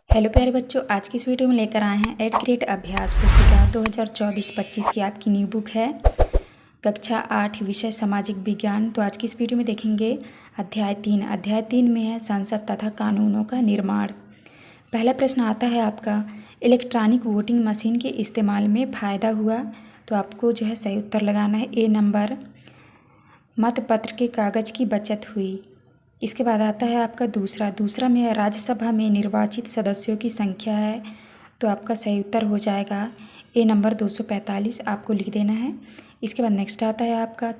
Hello प्यारे बच्चों, आज की इस वीडियो में लेकर आए हैं 8th ग्रेड अभ्यास पुस्तिका 2024-25 की आपकी न्यू बुक है कक्षा 8 विषय सामाजिक विज्ञान। तो आज की इस वीडियो में देखेंगे अध्याय 3 में है संसद तथा कानूनों का निर्माण। पहला प्रश्न आता है आपका, इलेक्ट्रॉनिक वोटिंग मशीन के इस्तेमाल में फ़ायदा हुआ। तो आपको जो है सही उत्तर लगाना है। ए नंबर, मतपत्र के कागज़ की बचत हुई। इसके बाद आता है आपका दूसरा में है राज्यसभा में निर्वाचित सदस्यों की संख्या है। तो आपका सही उत्तर हो जाएगा ए नंबर 245, आपको लिख देना है। इसके बाद नेक्स्ट आता है आपका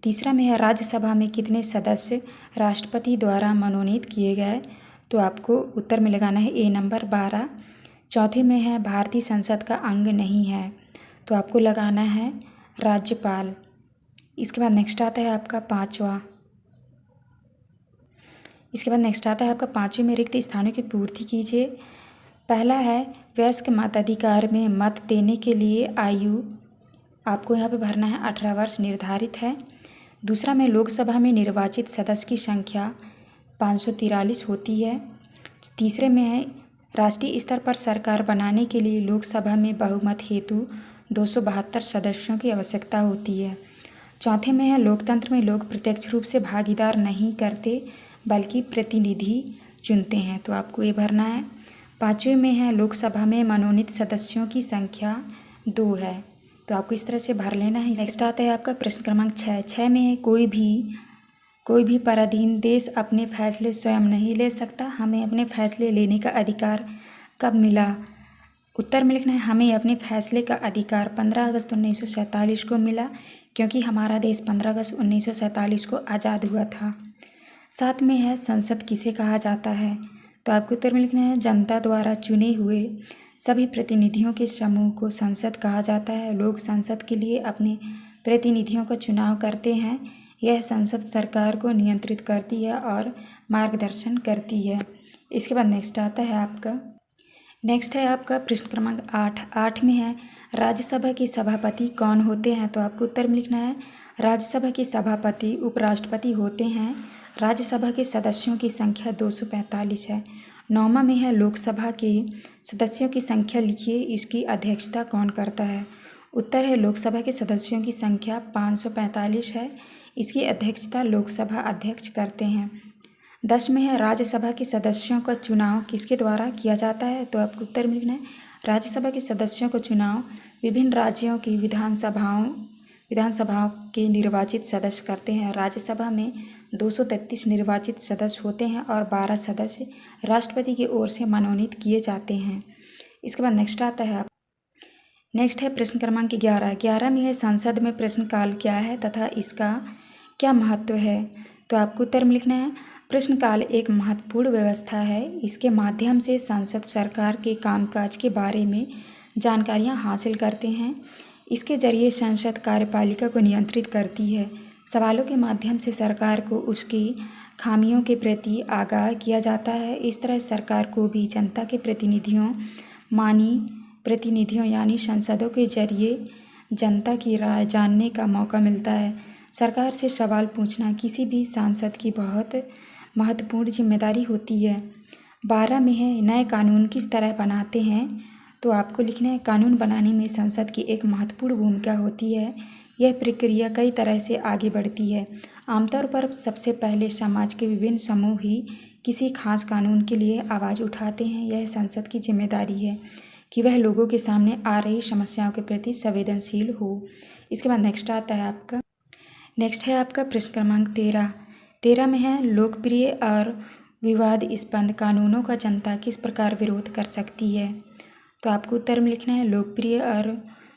तीसरा में है राज्यसभा में कितने सदस्य राष्ट्रपति द्वारा मनोनीत किए गए। तो आपको उत्तर में लगाना है ए नंबर 12। चौथे में है भारतीय संसद का अंग नहीं है। तो आपको लगाना है राज्यपाल। इसके बाद नेक्स्ट आता है आपका पाँचवें में रिक्त स्थानों की पूर्ति कीजिए। पहला है वयस्क मताधिकार में मत देने के लिए आयु आपको यहाँ पे भरना है 18 वर्ष निर्धारित है। दूसरा में लोकसभा में निर्वाचित सदस्य की संख्या 543 होती है। तीसरे में है राष्ट्रीय स्तर पर सरकार बनाने के लिए लोकसभा में बहुमत हेतु 272 सदस्यों की आवश्यकता होती है। चौथे में है लोकतंत्र में लोग प्रत्यक्ष रूप से भागीदार नहीं करते बल्कि प्रतिनिधि चुनते हैं। तो आपको ये भरना है। पाँचवें में है लोकसभा में मनोनीत सदस्यों की संख्या 2 है। तो आपको इस तरह से भर लेना है। नेक्स्ट आता है आपका प्रश्न क्रमांक 6 में है कोई भी पराधीन देश अपने फैसले स्वयं नहीं ले सकता। हमें अपने फैसले लेने का अधिकार कब मिला। उत्तर में लिखना है हमें अपने फैसले का अधिकार 15 अगस्त 1947 को मिला, क्योंकि हमारा देश 15 अगस्त 1947 को आज़ाद हुआ था। 7 में है संसद किसे कहा जाता है। तो आपको उत्तर में लिखना है जनता द्वारा चुने हुए सभी प्रतिनिधियों के समूह को संसद कहा जाता है। लोग संसद के लिए अपने प्रतिनिधियों का चुनाव करते हैं। यह संसद सरकार को नियंत्रित करती है और मार्गदर्शन करती है। इसके बाद नेक्स्ट है आपका प्रश्न क्रमांक 8 में है राज्यसभा के सभापति कौन होते हैं। तो आपको उत्तर में लिखना है राज्यसभा के सभापति उपराष्ट्रपति होते हैं। राज्यसभा के सदस्यों की संख्या 245 है। 9वां में है लोकसभा के सदस्यों की संख्या लिखिए, इसकी अध्यक्षता कौन करता है। उत्तर है लोकसभा के सदस्यों की संख्या 545 है। इसकी अध्यक्षता लोकसभा अध्यक्ष करते हैं। 10 में है राज्यसभा के सदस्यों का चुनाव किसके द्वारा किया जाता है। तो आपको उत्तर में लिखना है राज्यसभा के सदस्यों का चुनाव विभिन्न राज्यों की विधानसभाओं के निर्वाचित सदस्य करते हैं। राज्यसभा में 233 निर्वाचित सदस्य होते हैं और 12 सदस्य राष्ट्रपति की ओर से मनोनीत किए जाते हैं। इसके बाद नेक्स्ट है प्रश्न क्रमांक 11 में है संसद में प्रश्नकाल क्या है तथा इसका क्या महत्व है। तो आपको उत्तर में लिखना है प्रश्नकाल एक महत्वपूर्ण व्यवस्था है। इसके माध्यम से संसद सरकार के कामकाज के बारे में जानकारियां हासिल करते हैं। इसके जरिए संसद कार्यपालिका को नियंत्रित करती है। सवालों के माध्यम से सरकार को उसकी खामियों के प्रति आगाह किया जाता है। इस तरह सरकार को भी जनता के प्रतिनिधियों यानी सांसदों के जरिए जनता की राय जानने का मौका मिलता है। सरकार से सवाल पूछना किसी भी सांसद की बहुत महत्वपूर्ण जिम्मेदारी होती है। 12 में है नए कानून किस तरह बनाते हैं। तो आपको लिखना है कानून बनाने में संसद की एक महत्वपूर्ण भूमिका होती है। यह प्रक्रिया कई तरह से आगे बढ़ती है। आमतौर पर सबसे पहले समाज के विभिन्न समूह ही किसी खास कानून के लिए आवाज़ उठाते हैं। यह संसद की जिम्मेदारी है कि वह लोगों के सामने आ रही समस्याओं के प्रति संवेदनशील हो। इसके बाद नेक्स्ट है आपका प्रश्न क्रमांक 13 में है लोकप्रिय और विवादास्पद कानूनों का जनता किस प्रकार विरोध कर सकती है। तो आपको उत्तर में लिखना है लोकप्रिय और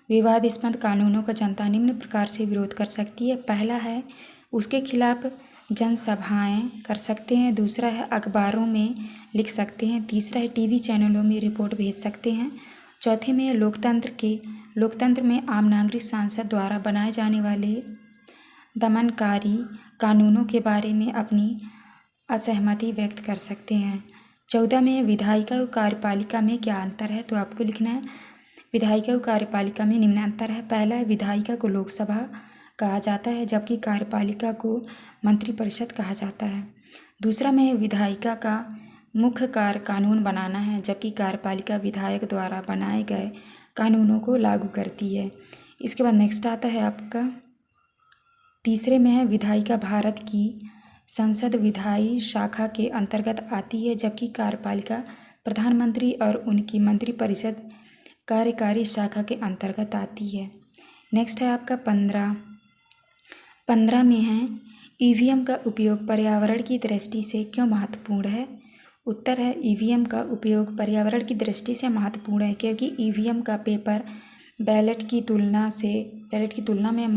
विवादास्पद कानूनों का जनता निम्न प्रकार से विरोध कर सकती है। पहला है उसके खिलाफ जनसभाएं कर सकते हैं। दूसरा है अखबारों में लिख सकते हैं। तीसरा है टीवी चैनलों में रिपोर्ट भेज सकते हैं। चौथे में लोकतंत्र में आम नागरिक सांसद द्वारा बनाए जाने वाले दमनकारी कानूनों के बारे में अपनी असहमति व्यक्त कर सकते हैं। 14 में विधायिका और कार्यपालिका में क्या अंतर है। तो आपको लिखना है विधायिका और कार्यपालिका में निम्न अंतर है। पहला है विधायिका को लोकसभा कहा जाता है जबकि कार्यपालिका को मंत्रिपरिषद कहा जाता है। दूसरा में विधायिका का मुख्य कार्य कानून बनाना है, जबकि कार्यपालिका विधायक द्वारा बनाए गए कानूनों को लागू करती है। इसके बाद नेक्स्ट आता है आपका तीसरे में है विधायिका भारत की संसद विधायी शाखा के अंतर्गत आती है, जबकि कार्यपालिका प्रधानमंत्री और उनकी मंत्रिपरिषद कार्यकारी शाखा के अंतर्गत आती है। नेक्स्ट है आपका 15 में है ईवीएम का उपयोग पर्यावरण की दृष्टि से क्यों महत्वपूर्ण है। उत्तर है ईवीएम का उपयोग पर्यावरण की दृष्टि से महत्वपूर्ण है क्योंकि ईवीएम का पेपर बैलेट की तुलना में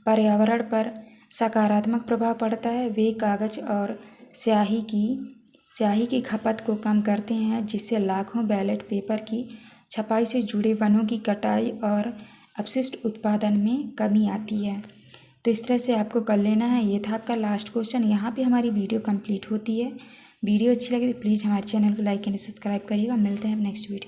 पर्यावरण पर सकारात्मक प्रभाव पड़ता है। वे कागज और स्याही की खपत को कम करते हैं, जिससे लाखों बैलेट पेपर की छपाई से जुड़े वनों की कटाई और अपशिष्ट उत्पादन में कमी आती है। तो इस तरह से आपको कर लेना है। ये था आपका लास्ट क्वेश्चन। यहाँ पे हमारी वीडियो कंप्लीट होती है। वीडियो अच्छी लगे तो प्लीज़ हमारे चैनल को लाइक एंड सब्सक्राइब करिएगा। मिलते हैं नेक्स्ट वीडियो।